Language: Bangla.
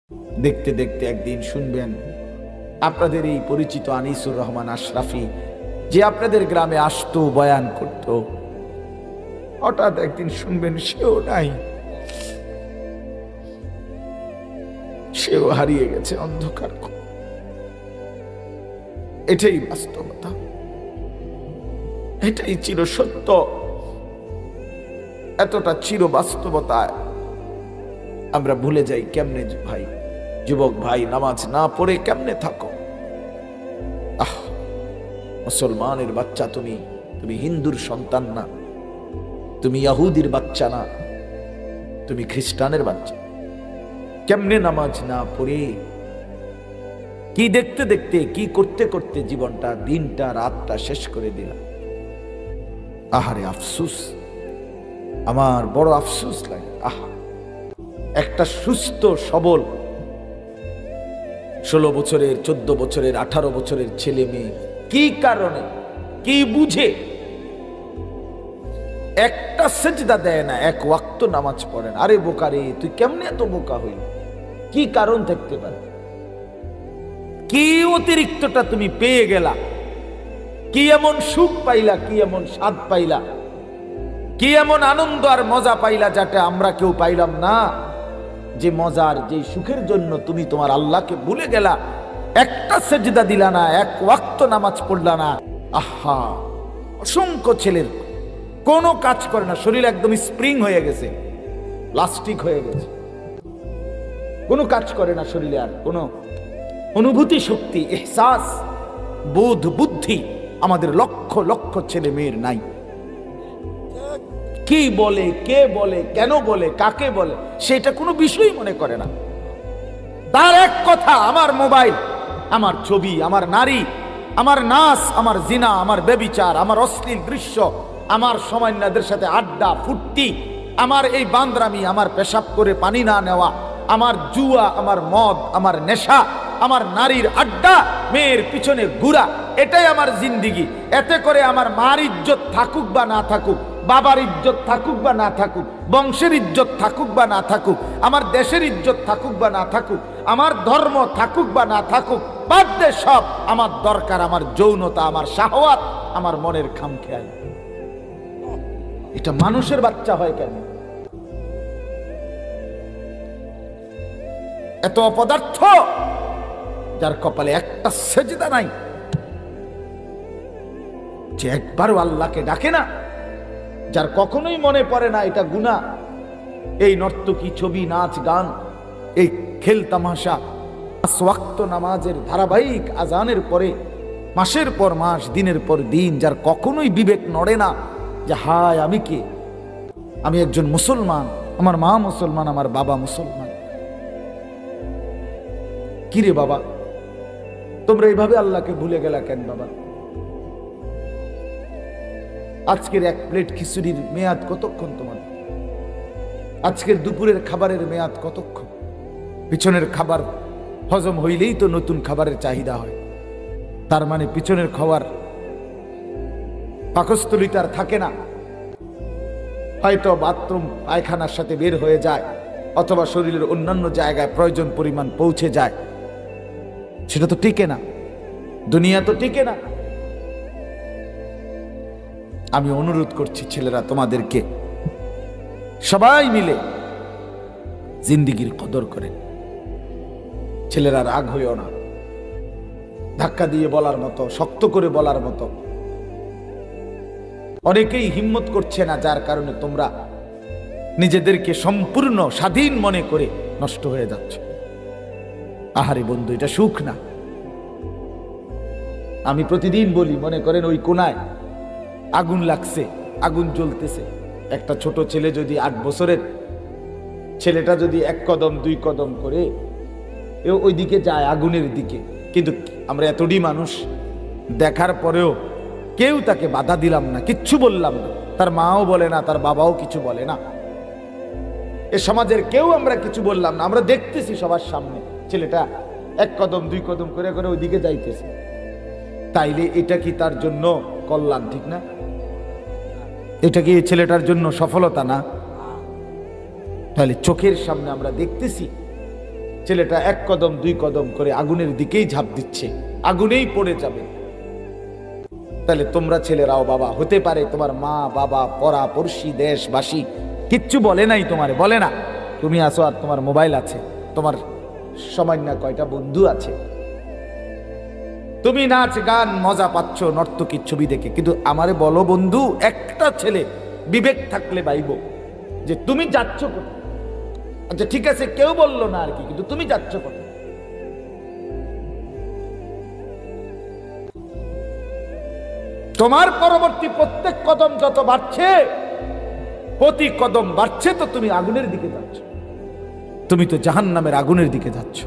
দেখতে দেখতে একদিন শুনবেন আপনাদের এই পরিচিত আনিসুর রহমান আশরাফি, যে আপনাদের গ্রামে আসতো, বয়ান করত, হঠাৎ একদিন শুনবেন সেও নাই, সেও হারিয়ে গেছে অন্ধকার। এটাই বাস্তবতা, এটাই চির সত্য। এতটা চির বাস্তবতায় আমরা ভুলে যাই কেমনে। ভাই, যুবক ভাই, নামাজ না পড়ে কেমনে থাকো? মুসলমানের বাচ্চা তুমি, তুমি হিন্দুর সন্তান না, তুমি ইহুদির বাচ্চা না, তুমি খ্রিস্টানের বাচ্চা। কেমনে নামাজ না পড়ে, কি দেখতে দেখতে, কি করতে করতে জীবনটা, দিনটা, রাতটা শেষ করে দিলাম। আহারে আফসুস, আমার বড় আফসুস লাগে। একটা সুস্থ সবল 16 বছরের, 14 বছরের, 18 বছরের ছেলে মেয়ে কি কারণে, কি বুঝে একটা সেজদা দেয় না, এক ওয়াক্ত নামাজ পড়ে না? আরে বোকা রে, তুই কেমনে এত বোকা হইল? কি কারণ থাকতে পারে? কি অতিরিক্তটা তুমি পেয়ে গেলা? কি এমন সুখ পাইলা, কি এমন স্বাদ পাইলা, কি এমন আনন্দ আর মজা পাইলা যেটা আমরা কেউ পাইলাম না? যে মজার, যে সুখের জন্য তুমি তোমার আল্লাহকে ভুলে গেলা, একটা সেজদা দিলা না, এক ওয়াক্ত নামাজ পড়লা না। আহা, অসংখ্য ছেলের কোনো কাজ করে না, শরীর একদম স্প্রিং হয়ে গেছে, প্লাস্টিক হয়ে গেছে, কোনো কাজ করে না শরীরে, আর কোনো অনুভূতি শক্তি, এহসাস, বোধ, বুদ্ধি আমাদের লক্ষ লক্ষ ছেলে মেয়ের নাই। কি বলে, কে বলে, কেন বলে, কাকে বলে, সেটা কোনো বিষয় মনে করে না। তার এক কথা, আমার মোবাইল, আমার ছবি, আমার নারী, আমার নাচ, আমার জিনা, আমার ব্যভিচার, আমার অশ্লীল দৃশ্য, আমার সময়নাদের সাথে আড্ডা ফুর্তি, আমার এই বান্দরামি, আমার পেশাব করে পানি না নেওয়া, আমার জুয়া, আমার মদ, আমার নেশা, আমার নারীর আড্ডা, মেয়ের পিছনে ঘুরা, এটাই আমার জিন্দিগি। এতে করে আমার মার ইজ্জত থাকুক বা না থাকুক, বাবার ইজ্জত থাকুক বা না থাকুক, বংশের ইজ্জত থাকুক বা না থাকুক, আমার দেশের ইজ্জত থাকুক বা না থাকুক, আমার ধর্ম থাকুক বা না থাকুক, বাদ দে সব। আমার দরকার আমার যৌনতা, আমার শাহওয়াত, আমার মনের খামখেয়াল। এটা মানুষের বাচ্চা হয় কেন? এত অপদার্থ, যার কপালে একটা সেজদা নাই, যে একবারও আল্লাহকে ডাকে না, যার কখনোই মনে পড়ে না এটা গুনাহ। এই নর্তকী, ছবি, নাচ, গান, এই খেল তামাশা, ওয়াক্ত নামাজের ধারাবাহিক আজানের পরে মাসের পর মাস, দিনের পর দিন, যার কখনোই বিবেক নড়ে না যে হায় আমি কে, আমি একজন মুসলমান, আমার মা মুসলমান, আমার বাবা মুসলমান। কিরে বাবা, তোমরা এইভাবে আল্লাহকে ভুলে গেলা কেন বাবা? আজকের এক প্লেট খিচুড়ির মেয়াদ কতক্ষণ তোমার? আজকের দুপুরের খাবারের মেয়াদ কতক্ষণ? পিছনের খাবার হজম হইলেই তো নতুন খাবারের চাহিদা হয়। তার মানে পিছনের খাবার পাকস্থলিতে আর থাকে না, হয়তো বাথরুম পায়খানার সাথে বের হয়ে যায়, অথবা শরীরের অন্যান্য জায়গায় প্রয়োজন পরিমাণ পৌঁছে যায়। সেটা তো টিকে না, দুনিয়া তো টিকে না। আমি অনুরোধ করছি ছেলেরা, তোমাদেরকে সবাই মিলে জিন্দিগির কদর করে। ছেলেরা রাগ হইও না, ধাক্কা দিয়ে বলার মতো, শক্ত করে বলার মতো অনেকেই হিম্মত করছে না, যার কারণে তোমরা নিজেদেরকে সম্পূর্ণ স্বাধীন মনে করে নষ্ট হয়ে যাচ্ছ। আহারে বন্ধু, এটা সুখ না। আমি প্রতিদিন বলি, মনে করেন ওই কোনায় আগুন লাগছে, আগুন জ্বলতেছে, একটা ছোট ছেলে যদি 8 বছরের ছেলেটা যদি 1 কদম 2 কদম করে ওই দিকে যায়, আগুনের দিকে, কিন্তু আমরা এতটি মানুষ দেখার পরেও কেউ তাকে বাধা দিলাম না, কিচ্ছু বললাম না, তার মাও বলে না, তার বাবাও কিছু বলে না, এ সমাজের কেউ আমরা কিছু বললাম না। আমরা দেখতেছি সবার সামনে ছেলেটা 1 কদম 2 কদম করে করে ওইদিকে যাইতেছে। তাইলে এটা কি তার জন্য কল্যাণ? ঠিক না? এটা কি ছেলেটার জন্য সফলতা না? তাহলে চোখের সামনে আমরা দেখতেছি ছেলেটা 1 কদম 2 কদম করে আগুনের দিকেই ঝাঁপ দিচ্ছে, আগুনেই পড়ে যাবে। তাহলে তোমরা ছেলেরাও বাবা, হতে পারে তোমার মা বাবা পড়া পড়শি দেশবাসী কিচ্ছু বলে নাই, তোমারে বলে না, তুমি আসো আর তোমার মোবাইল আছে, তোমার সামান্য কয়টা বন্ধু আছে, তুমি নাচ গান মজা পাচ্ছ নর্তকীর ছবি দেখে। কিন্তু আমারে বলো বন্ধু, একটা ছেলে বিবেক থাকলে বাইব যে তুমি যাচ্ছ কোথায়? আচ্ছা ঠিক আছে, কেউ বললো না আর কি, কিন্তু তুমি যাচ্ছ কোথায়? তোমার পরবর্তী প্রত্যেক কদম যত বাড়ছে, প্রতি কদম বাড়ছে তো তুমি আগুনের দিকে যাচ্ছ, তুমি তো জাহান্নামের আগুনের দিকে যাচ্ছ।